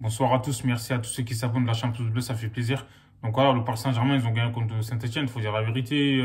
Bonsoir à tous, merci à tous ceux qui s'abonnent de la Champions Bleu, ça fait plaisir. Donc voilà, le Paris Saint-Germain, ils ont gagné contre Saint-Etienne, il faut dire la vérité.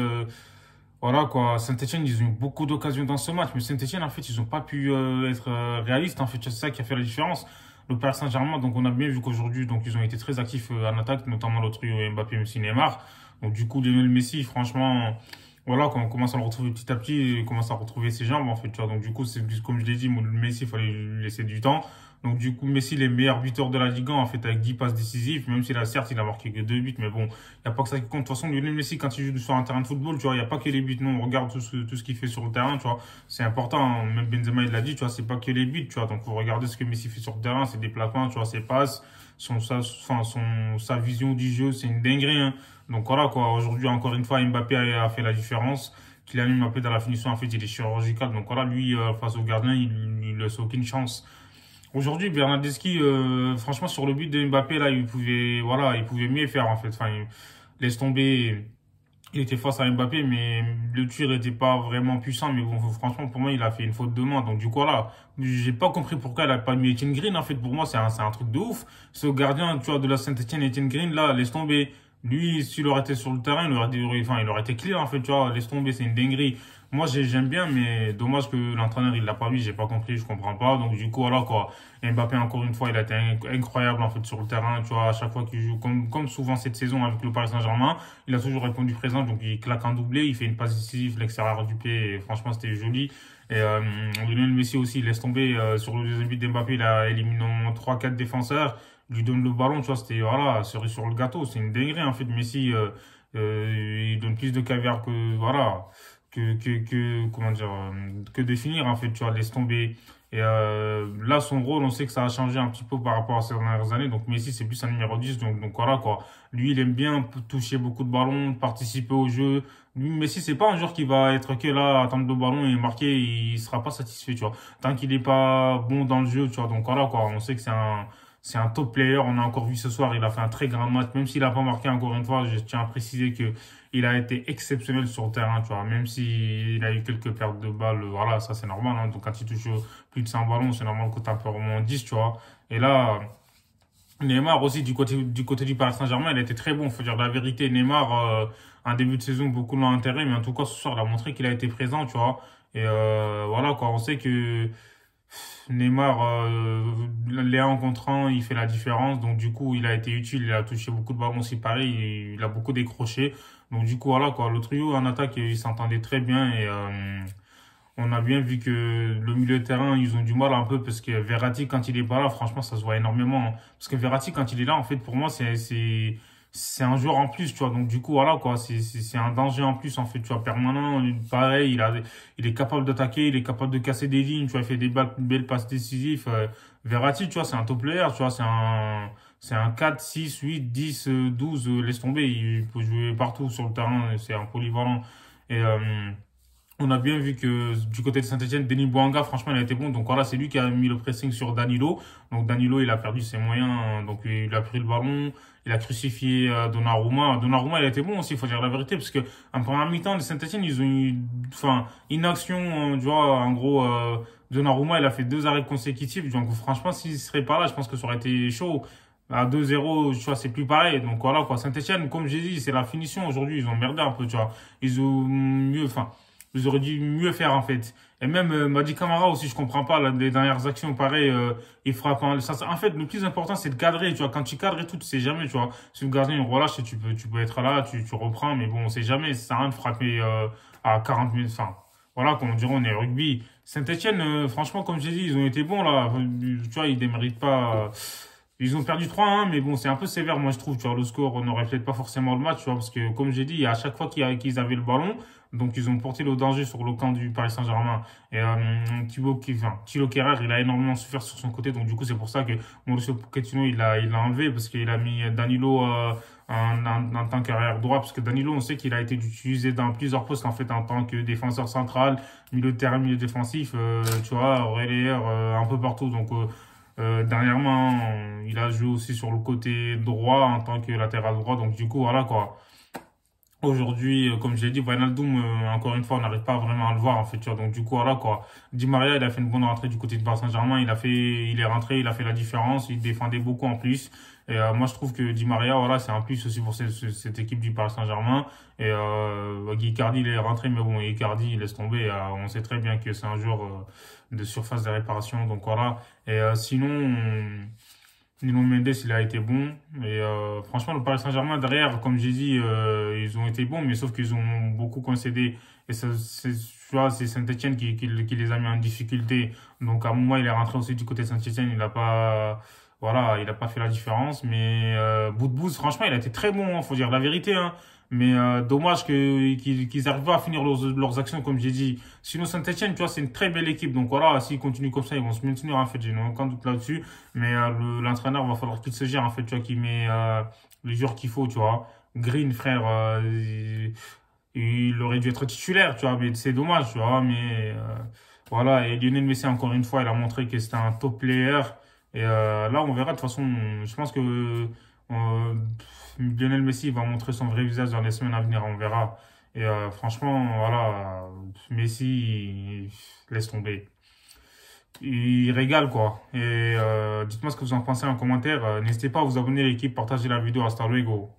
Voilà quoi, Saint-Etienne, ils ont eu beaucoup d'occasions dans ce match, mais Saint-Etienne, en fait, ils n'ont pas pu être réalistes. En fait, c'est ça qui a fait la différence. Le Paris Saint-Germain, donc on a bien vu qu'aujourd'hui, donc ils ont été très actifs en attaque, notamment le trio Mbappé, Messi, Neymar. Donc du coup, Lionel Messi, franchement, voilà, quand on commence à le retrouver petit à petit, il commence à retrouver ses jambes, en fait, tu vois. Donc du coup, c'est comme je l'ai dit, Messi, il fallait lui laisser du temps. Donc du coup, Messi, les meilleurs buteurs de la Ligue 1, en fait, avec 10 passes décisives, même s'il a certes, il a marqué que 2 buts, mais bon, il n'y a pas que ça qui compte. De toute façon, Lionel Messi, quand il joue sur un terrain de football, tu vois, il n'y a pas que les buts. Non, on regarde tout ce qu'il fait sur le terrain, tu vois. C'est important, hein. Même Benzema, il l'a dit, tu vois, c'est pas que les buts, tu vois. Donc, faut regarder ce que Messi fait sur le terrain, ses déplacements, tu vois, ses passes, sa vision du jeu, c'est une dinguerie, hein. Donc voilà, quoi. Aujourd'hui, encore une fois, Mbappé a fait la différence. Kylian Mbappé dans la finition, en fait, il est chirurgical. Donc voilà, lui, face au gardien, il laisse aucune chance. Aujourd'hui, Bernardeschi, franchement, sur le but de Mbappé, là, voilà, il pouvait mieux faire, en fait. Enfin, il laisse tomber. Il était face à Mbappé, mais le tir n'était pas vraiment puissant. Mais bon, franchement, pour moi, il a fait une faute de main. Donc, du coup, voilà, j'ai pas compris pourquoi il a pas mis Etienne Green. En fait, pour moi, c'est un truc de ouf. Ce gardien, tu vois, de la Saint-Etienne, Etienne Green, là, laisse tomber. Lui, s'il aurait été sur le terrain, il aurait été clear, en fait, tu vois, laisse tomber, c'est une dinguerie. Moi, j'aime bien, mais dommage que l'entraîneur, il l'a pas mis, j'ai pas compris, je comprends pas. Donc, du coup, voilà, quoi. Mbappé, encore une fois, il a été incroyable, en fait, sur le terrain, tu vois, à chaque fois qu'il joue, comme souvent cette saison avec le Paris Saint-Germain. Il a toujours répondu présent, donc il claque un doublé, il fait une passe décisive, l'extérieur du pied, et franchement c'était joli. Et Lionel Messi aussi, il laisse tomber sur le deuxième but d'Mbappé, il a éliminé trois quatre défenseurs, il lui donne le ballon, tu vois, c'était voilà, cerise sur le gâteau, c'est une dinguerie en fait. Messi, il donne plus de caviar que voilà, comment dire, que définir en fait, tu vois, laisse tomber. Et là, son rôle, on sait que ça a changé un petit peu par rapport à ces dernières années. Donc Messi, c'est plus un numéro 10. Donc voilà quoi. Lui, il aime bien toucher beaucoup de ballons, participer au jeu. Lui, Messi, c'est pas un joueur qui va être que là, attendre le ballon et marquer, il sera pas satisfait, tu vois. Tant qu'il est pas bon dans le jeu, tu vois. Donc voilà, quoi. On sait que c'est un top player. On a encore vu ce soir, il a fait un très grand match. Même s'il a pas marqué encore une fois, je tiens à préciser que il a été exceptionnel sur le terrain, tu vois. Même s'il a eu quelques pertes de balles, voilà, ça c'est normal, hein. Donc quand il touche plus de 100 ballons, c'est normal que t'as un peu remonté 10, tu vois. Et là, Neymar aussi du côté du Paris Saint-Germain, il a été très bon. Faut dire la vérité. Neymar, en début de saison, beaucoup l'ont intérêt, mais en tout cas ce soir, il a montré qu'il a été présent, tu vois. Et voilà quoi, on sait que Neymar, les 1 contre 1, il fait la différence. Donc du coup, il a été utile. Il a touché beaucoup de ballons aussi pareil. Il a beaucoup décroché. Donc du coup, voilà quoi, le trio en attaque, il s'entendait très bien et on a bien vu que le milieu de terrain, ils ont du mal un peu parce que Verratti, quand il est pas là, franchement, ça se voit énormément, hein. Parce que Verratti, quand il est là, en fait, pour moi, c'est un joueur en plus, tu vois. Donc, du coup, voilà, quoi. C'est un danger en plus, en fait, tu vois, permanent. Pareil, il est capable d'attaquer, il est capable de casser des lignes, tu vois, il fait belles passes décisives. Verratti, tu vois, c'est un top player, tu vois, c'est un 4 6 8 10 12 laisse tomber. Il peut jouer partout sur le terrain, c'est un polyvalent. Et, on a bien vu que du côté de Saint-Etienne, Denis Bouanga, franchement, il a été bon. Donc voilà, c'est lui qui a mis le pressing sur Danilo. Donc Danilo, il a perdu ses moyens, hein. Donc il a pris le ballon, il a crucifié Donnarumma. Donnarumma, il a été bon aussi, il faut dire la vérité, parce que en première mi-temps, de Saint-Etienne, ils ont eu, enfin, une action, tu vois, en gros, Donnarumma, il a fait 2 arrêts consécutifs. Donc franchement, s'il serait pas là, je pense que ça aurait été chaud. À 2-0, tu vois, c'est plus pareil. Donc voilà, quoi. Saint-Etienne, comme j'ai dit, c'est la finition. Aujourd'hui, ils ont merdé un peu, tu vois. Ils ont mieux, enfin, ils auraient dû mieux faire en fait. Et même Madi Camara aussi, je comprends pas là, les dernières actions, pareil, il frappe. En fait, le plus important, c'est de cadrer. Tu vois, quand tu cadres et tout, tu sais jamais. Tu vois, si le gardien il relâche, tu peux être là, tu reprends, mais bon, on sait jamais. Ça sert à rien de frapper à 40 minutes. Enfin, voilà, comme on dirait, on est rugby. Saint-Etienne, franchement, comme j'ai dit, ils ont été bons là. Tu vois, ils déméritent pas. Ils ont perdu 3-1, mais bon, c'est un peu sévère, moi, je trouve. Tu vois, le score ne reflète pas forcément le match, tu vois, parce que, comme j'ai dit, à chaque fois qu'ils avaient le ballon, donc ils ont porté le danger sur le camp du Paris Saint-Germain. Et Thilo Kehrer, il a énormément souffert sur son côté, donc du coup, c'est pour ça que Mauricio Pochettino, il l'a enlevé, parce qu'il a mis Danilo en tant qu'arrière droit, parce que Danilo, on sait qu'il a été utilisé dans plusieurs postes, en fait, en tant que défenseur central, milieu de terrain, milieu défensif, tu vois, relayeur, un peu partout, donc... dernièrement, il a joué aussi sur le côté droit en tant que latéral droit. Donc, du coup, voilà quoi. Aujourd'hui, comme j'ai dit, Wijnaldum, encore une fois, on n'arrive pas vraiment à le voir, en fait, tu vois. Donc, du coup, voilà, quoi. Di Maria, il a fait une bonne rentrée du côté de Paris Saint-Germain. Il est rentré, il a fait la différence. Il défendait beaucoup en plus. Et moi, je trouve que Di Maria, voilà, c'est un plus aussi pour cette équipe du Paris Saint-Germain. Et Icardi, il est rentré, mais bon, Icardi, il laisse tomber. On sait très bien que c'est un joueur de surface de réparation. Donc, voilà. Et sinon, Nuno Mendes, il a été bon. Et franchement, le Paris Saint-Germain, derrière, comme j'ai dit, ils ont été bons, mais sauf qu'ils ont beaucoup concédé. Et ça, tu vois, c'est Saint-Etienne qui les a mis en difficulté. Donc, à un moment, il est rentré aussi du côté de Saint-Etienne. Il a pas, voilà, il a pas fait la différence. Mais Boudbouz, franchement, il a été très bon, hein, faut dire la vérité. Hein. Mais dommage qu'ils arrivent pas à finir leurs actions, comme j'ai dit. Sinon, Saint-Etienne, tu vois, c'est une très belle équipe. Donc voilà, s'ils continuent comme ça, ils vont se maintenir, en fait. J'ai aucun doute là-dessus. Mais l'entraîneur, va falloir qu'il se gère, en fait, tu vois, qu'il met les joueurs qu'il faut, tu vois. Green, frère, il aurait dû être titulaire, tu vois, mais c'est dommage, tu vois. Mais voilà, et Lionel Messi, encore une fois, il a montré que c'était un top player. Et là, on verra, de toute façon, je pense que Lionel Messi va montrer son vrai visage dans les semaines à venir, on verra. Et franchement, voilà, Messi, laisse tomber. Il régale, quoi. Et dites-moi ce que vous en pensez en commentaire. N'hésitez pas à vous abonner à l'équipe, partager la vidéo. Hasta luego.